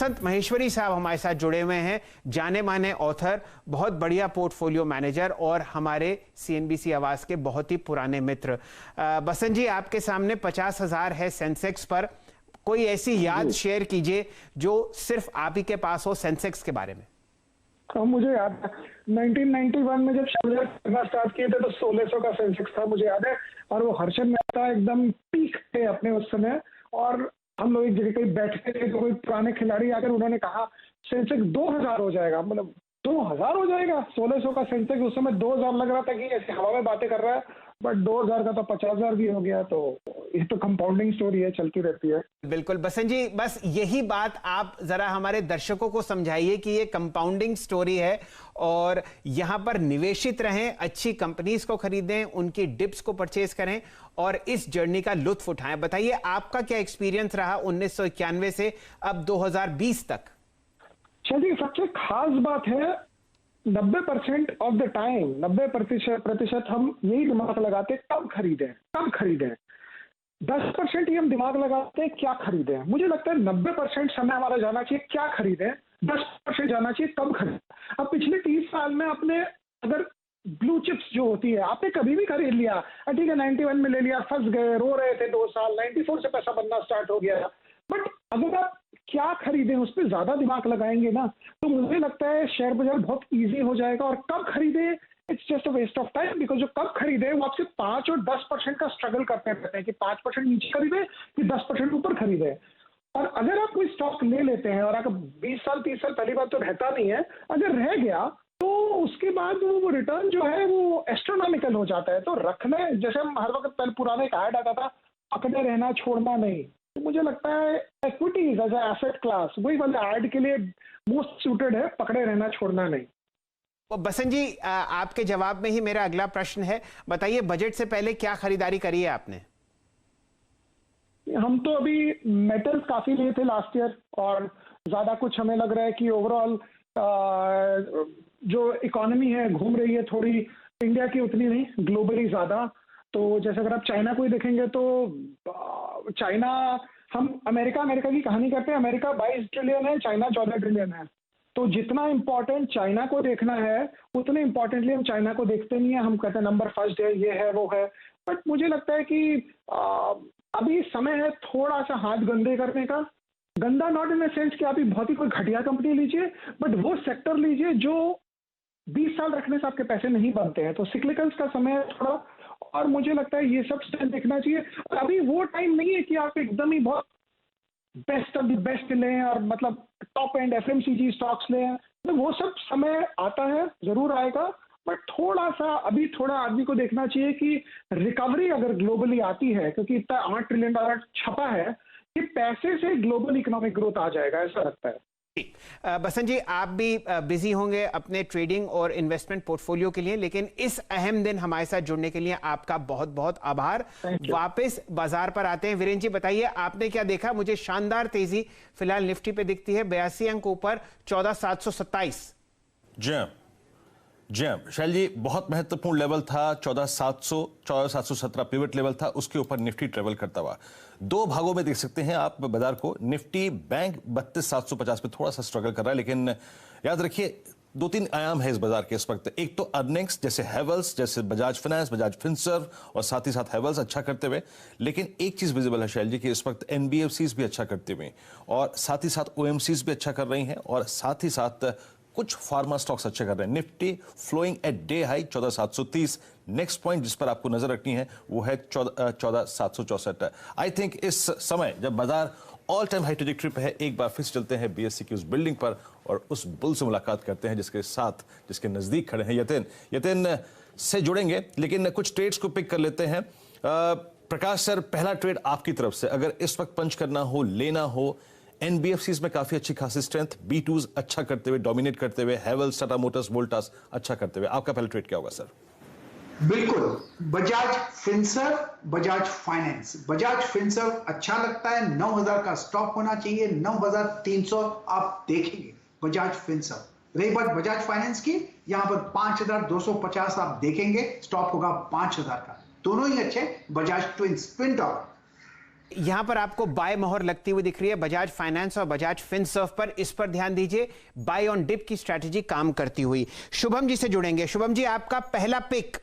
संत महेश्वरी साहब हमारे साथ जुड़े हुए हैं, जाने माने ऑथर, बहुत बढ़िया पोर्टफोलियो मैनेजर और हमारे सीएनबीसी आवाज के बहुत ही पुराने मित्र। बसंत जी, आपके सामने 50,000 है सेंसेक्स पर। कोई ऐसी याद शेयर कीजिए जो सिर्फ आप ही के पास हो सेंसेक्स के बारे में। तो मुझे याद है 1991 में जब शेयर करना स्टार्ट किए थे तो 1600 का सेंसेक्स था, मुझे याद है। और वो हर्षद मेहता एकदम पीक थे अपने उस समय, और हम लोग एक जगह कहीं बैठते थे तो कोई पुराने खिलाड़ी आकर उन्होंने कहा सेंसेक्स 2000 हो जाएगा। मतलब 2000 हो जाएगा? 1600 का सेंसेक्स उस समय 2000 लग रहा था कि ऐसे हवा में बातें कर रहा है, बट 2000 का तो 50,000 भी हो गया। तो ये तो कंपाउंडिंग स्टोरी है, चलती रहती है। बिल्कुल बसंत जी, बस यही बात आप जरा हमारे दर्शकों को समझाइए कि ये कंपाउंडिंग स्टोरी है और यहां पर निवेशित रहें, अच्छी कंपनीज को खरीदें, उनकी डिप्स को परचेज करें और इस जर्नी का लुत्फ उठाएं। बताइए आपका क्या एक्सपीरियंस रहा 1991 से अब 2020 तक? चलिए, सबसे खास बात है 90% ऑफ द टाइम, 90% हम यही दिमाग लगाते कब खरीदें। 10% ही हम दिमाग लगाते हैं क्या खरीदें। मुझे लगता है 90% समय हमारा जाना चाहिए क्या खरीदें, 10% जाना चाहिए कब खरीदें। अब पिछले 30 साल में आपने अगर ब्लू चिप्स जो होती है आपने कभी भी खरीद लिया, ठीक है 91 में ले लिया, फंस गए, रो रहे थे 2 साल, 94 से पैसा बनना स्टार्ट हो गया। बट अगर आप क्या खरीदें उस पर ज्यादा दिमाग लगाएंगे ना, तो मुझे लगता है शेयर बाजार बहुत इजी हो जाएगा। और कब खरीदें, it's just a waste of time, because जो कब खरीदे वो आपसे 5 और 10% का स्ट्रगल करते रहते हैं कि 5% नीचे खरीदे कि 10% ऊपर खरीदे। और अगर आप कोई स्टॉक ले लेते हैं और अगर 20 साल 30 साल, पहली बात तो रहता नहीं है, अगर रह गया तो उसके बाद वो रिटर्न जो है वो एस्ट्रोनॉमिकल हो जाता है। तो रखने, जैसे हम हर वक्त पहले पुराने एक ऐड आता था, पकड़े रहना छोड़ना नहीं, तो मुझे लगता है इक्विटीज एज एसेट क्लास वही वाले ऐड के लिए मोस्ट सूटेड है, पकड़े रहना छोड़ना नहीं। बसंत जी, आपके जवाब में ही मेरा अगला प्रश्न है। बताइए बजट से पहले क्या खरीदारी करी है आपने? हम तो अभी मेटल्स काफी लिए थे लास्ट ईयर, और ज्यादा कुछ हमें लग रहा है कि ओवरऑल जो इकोनॉमी है घूम रही है थोड़ी, इंडिया की उतनी नहीं, ग्लोबली ज्यादा। तो जैसे अगर आप चाइना को ही देखेंगे तो चाइना, हम अमेरिका की कहानी करते हैं, अमेरिका 22 ट्रिलियन है, चाइना 14 ट्रिलियन है। तो जितना इंपॉर्टेंट चाइना को देखना है उतने इंपॉर्टेंटली हम चाइना को देखते नहीं है। हम कहते हैं नंबर फर्स्ट है, ये है वो है। बट मुझे लगता है कि अभी समय है थोड़ा सा हाथ गंदे करने का। गंदा नॉट इन द सेंस कि आप बहुत ही कोई घटिया कंपनी लीजिए, बट वो सेक्टर लीजिए जो 20 साल रखने से आपके पैसे नहीं बनते हैं। तो सिक्लिकल्स का समय है थोड़ा, और मुझे लगता है ये सब स्टेप देखना चाहिए। अभी वो टाइम नहीं है कि आप एकदम ही बहुत बेस्ट ऑफ द बेस्ट लें और मतलब टॉप एंड एफएमसीजी स्टॉक्स लें। तो वो सब समय आता है, जरूर आएगा, बट थोड़ा सा अभी थोड़ा आदमी को देखना चाहिए कि रिकवरी अगर ग्लोबली आती है, क्योंकि इतना $8 ट्रिलियन छपा है, कि पैसे से ग्लोबल इकोनॉमिक ग्रोथ आ जाएगा, ऐसा लगता है। बसंत जी, आप भी बिजी होंगे अपने ट्रेडिंग और इन्वेस्टमेंट पोर्टफोलियो के लिए, लेकिन इस अहम दिन हमारे साथ जुड़ने के लिए आपका बहुत बहुत आभार। वापस बाजार पर आते हैं। वीरेंद्र जी, बताइए आपने क्या देखा? मुझे शानदार तेजी फिलहाल निफ्टी पे दिखती है, 82 अंक ऊपर, 14,727। जी शैल जी, बहुत महत्वपूर्ण लेवल था 14,700, 14,717 पिवट लेवल था, उसके ऊपर निफ्टी ट्रेवल करता हुआ। दो भागों में देख सकते हैं आप बाजार को। निफ्टी बैंक 32,750 पे थोड़ा सा स्ट्रगल कर रहा है, लेकिन याद रखिए 2-3 आयाम है इस बाजार के इस वक्त। एक तो अर्निंग्स, जैसे हेवल्स, जैसे बजाज फाइनेंस, बजाज फिनसर्व, और साथ ही साथ हेवल्स अच्छा करते हुए। लेकिन एक चीज विजिबल है शैल जी कि इस वक्त एनबीएफसीज भी अच्छा करते हुए, और साथ ही साथ ओएमसीज भी अच्छा कर रही हैं, और साथ ही साथ कुछ फार्मा स्टॉक्स अच्छे कर रहे हैं। Nifty flowing at day high 14,730। Next point जिस पर आपको नजर रखनी है वो है 14,764। आई थिंक इस समय जब बाजार ऑल टाइम हाई ट्रैजेक्टरी पे है, एक बार फिर चलते हैं बीएससी की उस बिल्डिंग पर और उस बुल से मुलाकात करते हैं जिसके नजदीक खड़े हैं यतिन से जुड़ेंगे। लेकिन कुछ ट्रेड्स को पिक कर लेते हैं। प्रकाश सर, पहला ट्रेड आपकी तरफ से, अगर इस वक्त पंच करना हो, लेना हो, एनबीएफसीज में काफी अच्छी खासी स्ट्रेंथ, बी2s अच्छा करते हुए, डोमिनेट करते हुए, हेवल्स, टाटा मोटर्स, वोल्टास अच्छा करते हुए, आपका पहला ट्रेड क्या होगा सर? बिल्कुल, Bajaj Finserv, Bajaj finance. Bajaj Finserv अच्छा लगता है, 9,000 का स्टॉक होना चाहिए, 9,300 आप देखेंगे बजाज फिनसर्व। रही बात बजाज फाइनेंस की, यहां पर 5,250 आप देखेंगे, स्टॉक होगा 5,000 का। दोनों ही अच्छे, बजाज ट्विन टॉवर। यहां पर आपको बाय मोहर लगती हुई दिख रही है बजाज फाइनेंस और बजाज फिनसर्व पर, इस पर ध्यान दीजिए। बाय ऑन डिप की स्ट्रैटेजी काम करती हुई। शुभम जी से जुड़ेंगे। शुभम जी, आपका पहला पिक।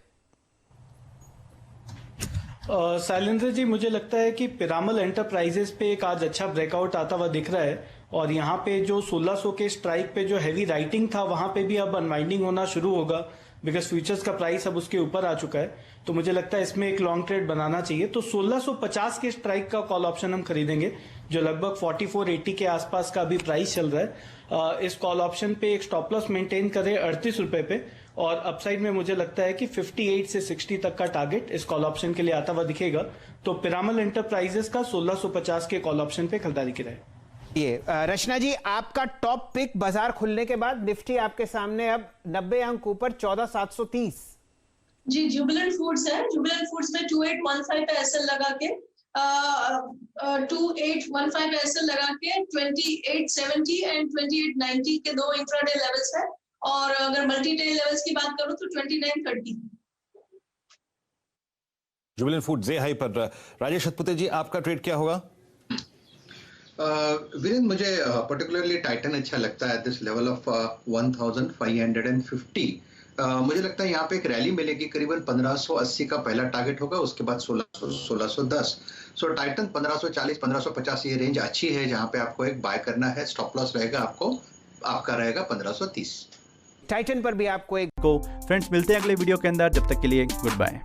शैलेंद्र जी, मुझे लगता है कि पिरामल एंटरप्राइजेस पे एक आज अच्छा ब्रेकआउट आता हुआ दिख रहा है और यहाँ पे जो 1600 के स्ट्राइक पे जो हैवी राइटिंग था वहां पे भी अब अनवाइंडिंग होना शुरू होगा, बिकॉज फ्यूचर्स का प्राइस अब उसके ऊपर आ चुका है। तो मुझे लगता है इसमें एक लॉन्ग ट्रेड बनाना चाहिए। तो 1650 के स्ट्राइक का कॉल ऑप्शन हम खरीदेंगे, जो लगभग 4480 के आसपास का अभी प्राइस चल रहा है। इस कॉल ऑप्शन पे एक स्टॉप लॉस मेंटेन करें 38 रुपए पे, और अपसाइड में मुझे लगता है कि 58 से 60 तक का टारगेट इस कॉल ऑप्शन के लिए आता हुआ दिखेगा। तो पिरामल एंटरप्राइजेस का 1650 के कॉल ऑप्शन पे खरीदारी की रहे। ये रचना जी, आपका टॉप पिक बाजार खुलने के बाद। निफ्टी आपके सामने अब 90 अंक ऊपर 14730। जी, जुबिलेंट फूड्स है। जुबिलेंट फूड्स में 2815 पे एसएल लगा के 2815 पे एसएल लगा के 2870 एंड 2890 के दो इंट्राडे लेवल्स है, और अगर मल्टी डे लेवल्स की बात करूं तो 2930। जुबिलेंट फूड जे हाई पर। राजेश सतपुते जी, आपका ट्रेड क्या होगा? वीरेंद्र, मुझे पर्टिकुलरली टाइटन अच्छा लगता है दिस लेवल ऑफ 1550। मुझे लगता है यहाँ पे एक रैली मिलेगी, करीबन 1580 का पहला टारगेट होगा, उसके बाद 1610। सो टाइटन 1540 1550 ये रेंज अच्छी है जहाँ पे आपको एक बाय करना है। स्टॉप लॉस रहेगा आपका रहेगा 1530। टाइटन पर भी आपको एक फ्रेंड्स मिलते हैं अगले वीडियो के अंदर, जब तक के लिए गुड बाय।